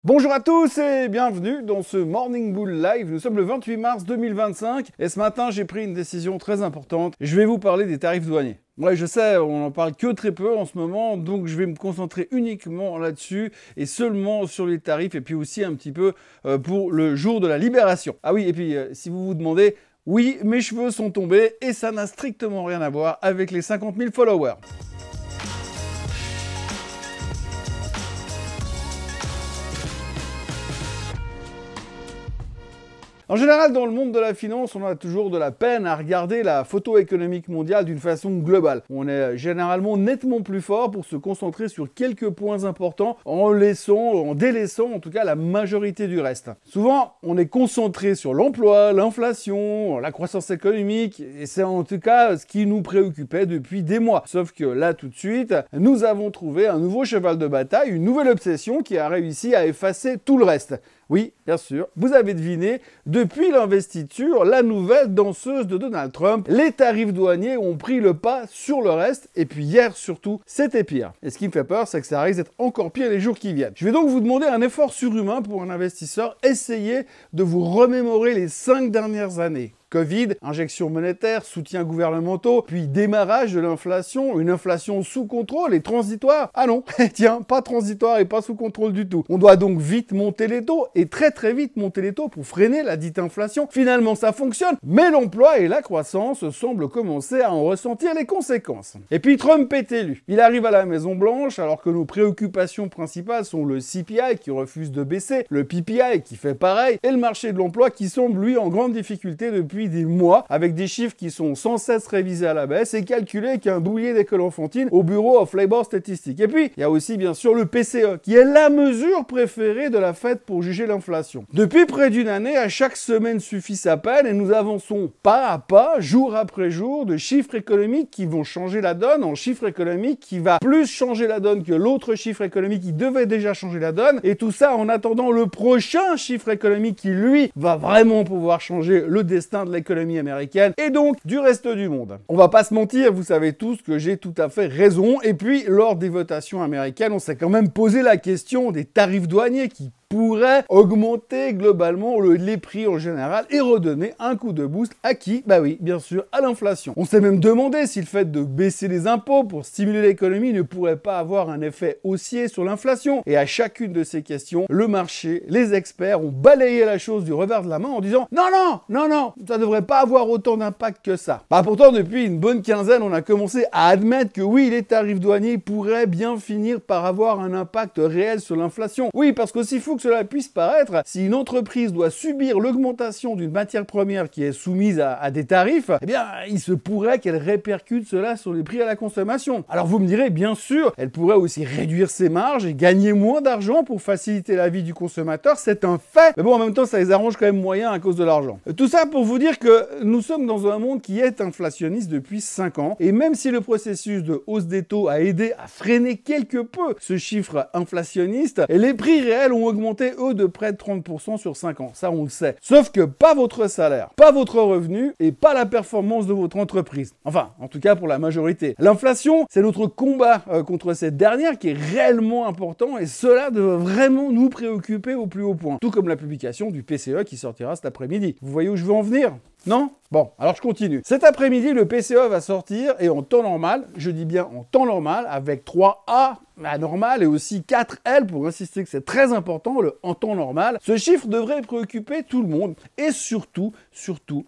Bonjour à tous et bienvenue dans ce Morning Bull Live. Nous sommes le 28 mars 2025 et ce matin j'ai pris une décision très importante. Je vais vous parler des tarifs douaniers. Ouais, je sais, on en parle que très peu en ce moment, donc je vais me concentrer uniquement là-dessus et seulement sur les tarifs et puis aussi un petit peu pour le jour de la libération. Ah oui, et puis si vous vous demandez, oui, mes cheveux sont tombés et ça n'a strictement rien à voir avec les 50 000 followers. En général, dans le monde de la finance, on a toujours de la peine à regarder la photo économique mondiale d'une façon globale. On est généralement nettement plus fort pour se concentrer sur quelques points importants en délaissant en tout cas la majorité du reste. Souvent, on est concentré sur l'emploi, l'inflation, la croissance économique, et c'est en tout cas ce qui nous préoccupait depuis des mois. Sauf que là, tout de suite, nous avons trouvé un nouveau cheval de bataille, une nouvelle obsession qui a réussi à effacer tout le reste. Oui, bien sûr, vous avez deviné, depuis l'investiture, la nouvelle danseuse de Donald Trump, les tarifs douaniers ont pris le pas sur le reste, et puis hier surtout, c'était pire. Et ce qui me fait peur, c'est que ça risque d'être encore pire les jours qui viennent. Je vais donc vous demander un effort surhumain pour un investisseur, essayez de vous remémorer les 5 dernières années. Covid, injection monétaire, soutiens gouvernementaux, puis démarrage de l'inflation, une inflation sous contrôle et transitoire. Ah non, tiens, pas transitoire et pas sous contrôle du tout. On doit donc vite monter les taux, et très vite monter les taux pour freiner la dite inflation. Finalement, ça fonctionne, mais l'emploi et la croissance semblent commencer à en ressentir les conséquences. Et puis Trump est élu. Il arrive à la Maison-Blanche alors que nos préoccupations principales sont le CPI qui refuse de baisser, le PPI qui fait pareil, et le marché de l'emploi qui semble lui en grande difficulté depuis des mois, avec des chiffres qui sont sans cesse révisés à la baisse et calculés qu'un boulier d'école enfantine au Bureau of Labor Statistics. Et puis, il y a aussi bien sûr le PCE, qui est la mesure préférée de la Fed pour juger l'inflation. Depuis près d'une année, à chaque semaine suffit sa peine et nous avançons pas à pas, jour après jour, de chiffres économiques qui vont changer la donne, en chiffres économiques qui va plus changer la donne que l'autre chiffre économique qui devait déjà changer la donne, et tout ça en attendant le prochain chiffre économique qui, lui, va vraiment pouvoir changer le destin de l'économie américaine et donc du reste du monde. On va pas se mentir, vous savez tous que j'ai tout à fait raison, et puis lors des votations américaines, on s'est quand même posé la question des tarifs douaniers qui pourrait augmenter globalement les prix en général et redonner un coup de boost à qui? Bah oui, bien sûr, à l'inflation. On s'est même demandé si le fait de baisser les impôts pour stimuler l'économie ne pourrait pas avoir un effet haussier sur l'inflation. Et à chacune de ces questions, le marché, les experts ont balayé la chose du revers de la main en disant non, ça devrait pas avoir autant d'impact que ça. Bah pourtant, depuis une bonne quinzaine, on a commencé à admettre que oui, les tarifs douaniers pourraient bien finir par avoir un impact réel sur l'inflation. Oui, parce qu'aussi fou que cela puisse paraître, si une entreprise doit subir l'augmentation d'une matière première qui est soumise à des tarifs, eh bien, il se pourrait qu'elle répercute cela sur les prix à la consommation. Alors vous me direz, bien sûr, elle pourrait aussi réduire ses marges et gagner moins d'argent pour faciliter la vie du consommateur, c'est un fait. Mais bon, en même temps, ça les arrange quand même moyen à cause de l'argent. Tout ça pour vous dire que nous sommes dans un monde qui est inflationniste depuis 5 ans, et même si le processus de hausse des taux a aidé à freiner quelque peu ce chiffre inflationniste, les prix réels ont augmenté eux de près de 30% sur 5 ans, ça on le sait. Sauf que pas votre salaire, pas votre revenu et pas la performance de votre entreprise. Enfin, en tout cas pour la majorité. L'inflation, c'est notre combat contre cette dernière qui est réellement important et cela devrait vraiment nous préoccuper au plus haut point. Tout comme la publication du PCE qui sortira cet après-midi. Vous voyez où je veux en venir ? Non ? Bon, alors je continue. Cet après-midi, le PCE va sortir et en temps normal, je dis bien en temps normal, avec 3A normal et aussi 4L pour insister que c'est très important, le en temps normal. Ce chiffre devrait préoccuper tout le monde et surtout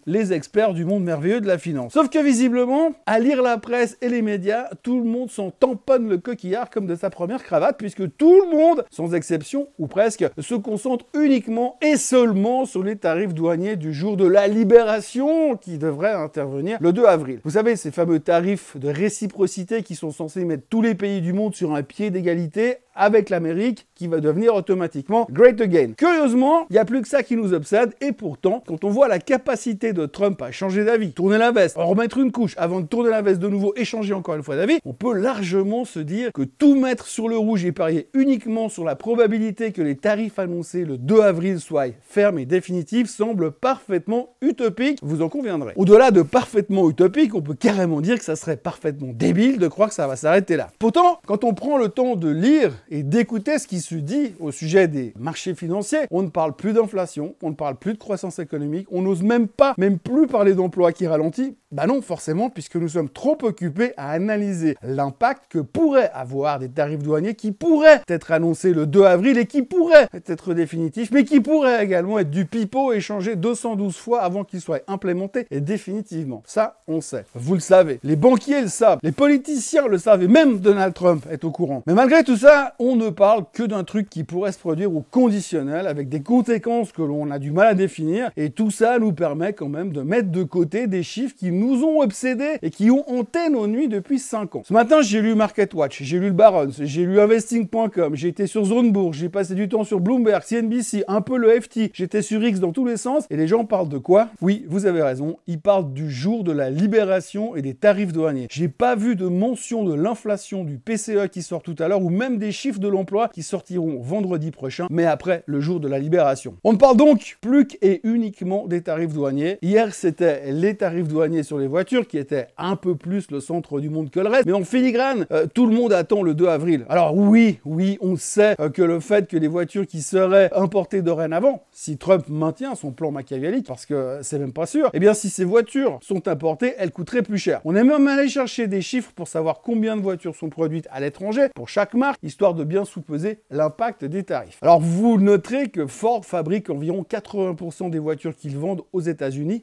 les experts du monde merveilleux de la finance. Sauf que visiblement, à lire la presse et les médias, tout le monde s'en tamponne le coquillard comme de sa première cravate puisque tout le monde, sans exception ou presque, se concentre uniquement et seulement sur les tarifs douaniers du jour de la libération qui devrait intervenir le 2 avril. Vous savez, ces fameux tarifs de réciprocité qui sont censés mettre tous les pays du monde sur un pied d'égalité avec l'Amérique qui va devenir automatiquement great again. Curieusement, il n'y a plus que ça qui nous obsède et pourtant, quand on voit la capacité de Trump à changer d'avis, tourner la veste, en remettre une couche avant de tourner la veste de nouveau et changer encore une fois d'avis, on peut largement se dire que tout mettre sur le rouge et parier uniquement sur la probabilité que les tarifs annoncés le 2 avril soient fermes et définitifs semble parfaitement utopique, vous en conviendrez. Au-delà de parfaitement utopique, on peut carrément dire que ça serait parfaitement débile de croire que ça va s'arrêter là. Pourtant, quand on prend le temps de lire et d'écouter ce qui se dit au sujet des marchés financiers. On ne parle plus d'inflation, on ne parle plus de croissance économique, on n'ose même plus parler d'emploi qui ralentit. Bah non, forcément, puisque nous sommes trop occupés à analyser l'impact que pourraient avoir des tarifs douaniers qui pourraient être annoncés le 2 avril et qui pourraient être définitifs, mais qui pourraient également être du pipeau et changer 212 fois avant qu'ils soient implémentés et définitivement. Ça, on sait. Vous le savez. Les banquiers le savent. Les politiciens le savent. Et même Donald Trump est au courant. Mais malgré tout ça, on ne parle que d'un truc qui pourrait se produire au conditionnel avec des conséquences que l'on a du mal à définir. Et tout ça nous permet quand même de mettre de côté des chiffres qui nous ont obsédés et qui ont hanté nos nuits depuis 5 ans. Ce matin, j'ai lu MarketWatch, j'ai lu le Barron's, j'ai lu Investing.com, j'ai été sur Zone Bourse, j'ai passé du temps sur Bloomberg, CNBC, un peu le FT, j'étais sur X dans tous les sens, et les gens parlent de quoi? Oui, vous avez raison, ils parlent du jour de la libération et des tarifs douaniers. J'ai pas vu de mention de l'inflation du PCE qui sort tout à l'heure, ou même des chiffres de l'emploi qui sortiront vendredi prochain, mais après le jour de la libération. On ne parle donc plus et uniquement des tarifs douaniers. Hier, c'était les tarifs douaniers sur les voitures qui étaient un peu plus le centre du monde que le reste, mais en filigrane, tout le monde attend le 2 avril. Alors oui, on sait que le fait que les voitures qui seraient importées dorénavant, si Trump maintient son plan machiavélique, parce que c'est même pas sûr, eh bien si ces voitures sont importées, elles coûteraient plus cher. On est même allé chercher des chiffres pour savoir combien de voitures sont produites à l'étranger pour chaque marque, histoire de bien sous-peser l'impact des tarifs. Alors vous noterez que Ford fabrique environ 80% des voitures qu'ils vendent aux États-Unis.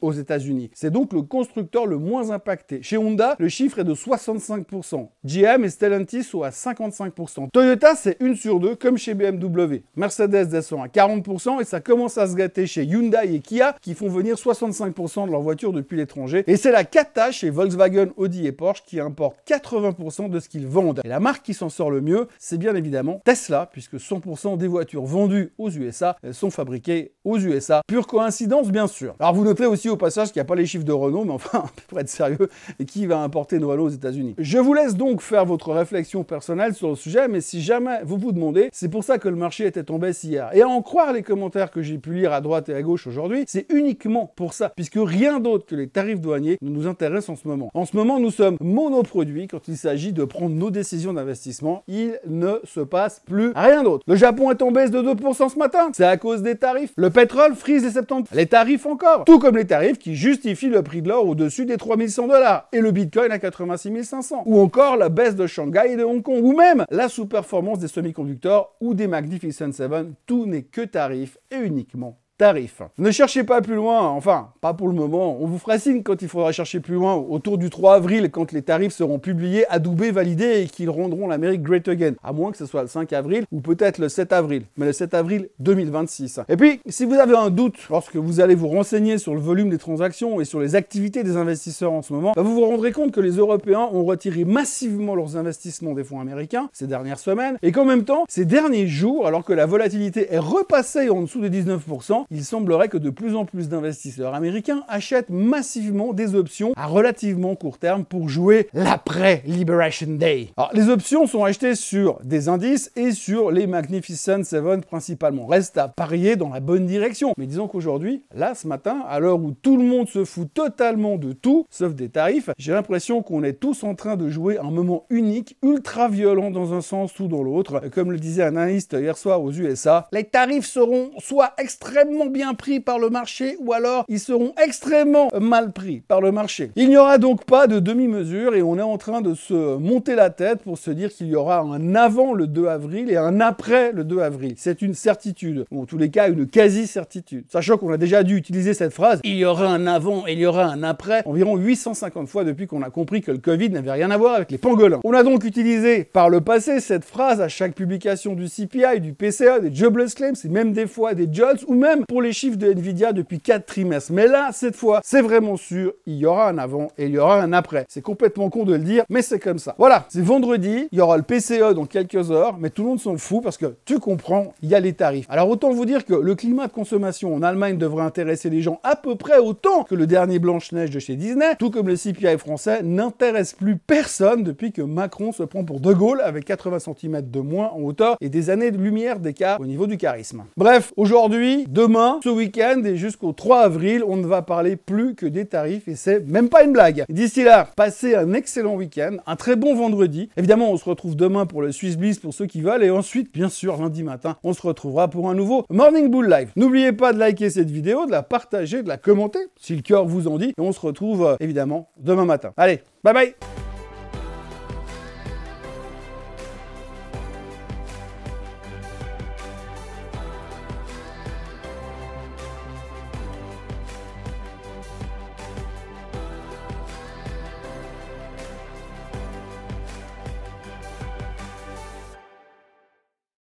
C'est donc le constructeur le moins impacté. Chez Honda, le chiffre est de 65%. GM et Stellantis sont à 55%. Toyota, c'est 1 sur 2, comme chez BMW. Mercedes descend à 40% et ça commence à se gâter chez Hyundai et Kia qui font venir 65% de leurs voitures depuis l'étranger. Et c'est la cata chez Volkswagen, Audi et Porsche qui importent 80% de ce qu'ils vendent. Et la marque qui s'en sort le mieux, c'est bien évidemment Tesla, puisque 100% des voitures vendues aux USA sont fabriquées aux USA. Pure coïncidence, bien sûr. Alors vous noterez aussi au passage qu'il n'y a pas les chiffres de Renault, mais enfin, pour être sérieux, et qui va importer une Renault aux États-Unis? Je vous laisse donc faire votre réflexion personnelle sur le sujet, mais si jamais vous vous demandez, c'est pour ça que le marché était en baisse hier. Et à en croire les commentaires que j'ai pu lire à droite et à gauche aujourd'hui, c'est uniquement pour ça, puisque rien d'autre que les tarifs douaniers ne nous intéressent en ce moment. En ce moment, nous sommes monoproduits quand il s'agit de prendre nos décisions d'investissement. Il ne se passe plus rien d'autre. Le Japon est en baisse de 2% ce matin. C'est à cause des tarifs. Le pétrole frise les 70. Les tarifs encore. Tout comme les tarifs qui justifient le prix de l'or au-dessus des 3100 $. Et le Bitcoin à 86 500. Ou encore la baisse de Shanghai et de Hong Kong. Ou même la sous-performance des semi-conducteurs ou des Magnificent Seven. Tout n'est que tarifs et uniquement tarifs. Ne cherchez pas plus loin, enfin, pas pour le moment. On vous fera signe quand il faudra chercher plus loin, autour du 3 avril, quand les tarifs seront publiés, adoubés, validés et qu'ils rendront l'Amérique great again. À moins que ce soit le 5 avril ou peut-être le 7 avril, mais le 7 avril 2026. Et puis, si vous avez un doute lorsque vous allez vous renseigner sur le volume des transactions et sur les activités des investisseurs en ce moment, vous vous rendrez compte que les Européens ont retiré massivement leurs investissements des fonds américains ces dernières semaines et qu'en même temps, ces derniers jours, alors que la volatilité est repassée en dessous des 19%, il semblerait que de plus en plus d'investisseurs américains achètent massivement des options à relativement court terme pour jouer l'après-Liberation Day. Alors, les options sont achetées sur des indices et sur les Magnificent Seven principalement. Reste à parier dans la bonne direction. Mais disons qu'aujourd'hui, là, ce matin, à l'heure où tout le monde se fout totalement de tout, sauf des tarifs, j'ai l'impression qu'on est tous en train de jouer un moment unique, ultra violent dans un sens ou dans l'autre. Comme le disait un analyste hier soir aux USA, les tarifs seront soit extrêmement bien pris par le marché ou alors ils seront extrêmement mal pris par le marché. Il n'y aura donc pas de demi-mesure et on est en train de se monter la tête pour se dire qu'il y aura un avant le 2 avril et un après le 2 avril. C'est une certitude, ou en tous les cas une quasi-certitude. Sachant qu'on a déjà dû utiliser cette phrase, il y aura un avant et il y aura un après, environ 850 fois depuis qu'on a compris que le Covid n'avait rien à voir avec les pangolins. On a donc utilisé par le passé cette phrase à chaque publication du CPI, du PCE, des jobless claims et même des fois des JOLTS ou même pour les chiffres de Nvidia depuis 4 trimestres. Mais là, cette fois, c'est vraiment sûr, il y aura un avant et il y aura un après. C'est complètement con de le dire, mais c'est comme ça. Voilà, c'est vendredi, il y aura le PCE dans quelques heures, mais tout le monde s'en fout parce que, tu comprends, il y a les tarifs. Alors autant vous dire que le climat de consommation en Allemagne devrait intéresser les gens à peu près autant que le dernier Blanche-Neige de chez Disney, tout comme le CPI français n'intéresse plus personne depuis que Macron se prend pour De Gaulle avec 80 cm de moins en hauteur et des années de lumière d'écart au niveau du charisme. Bref, aujourd'hui, demain, demain, ce week-end et jusqu'au 3 avril, on ne va parler plus que des tarifs et c'est même pas une blague. D'ici là, passez un excellent week-end, un très bon vendredi. Évidemment, on se retrouve demain pour le Swiss Bliss pour ceux qui veulent et ensuite, bien sûr, lundi matin, on se retrouvera pour un nouveau Morning Bull Live. N'oubliez pas de liker cette vidéo, de la partager, de la commenter si le cœur vous en dit et on se retrouve évidemment demain matin. Allez, bye bye!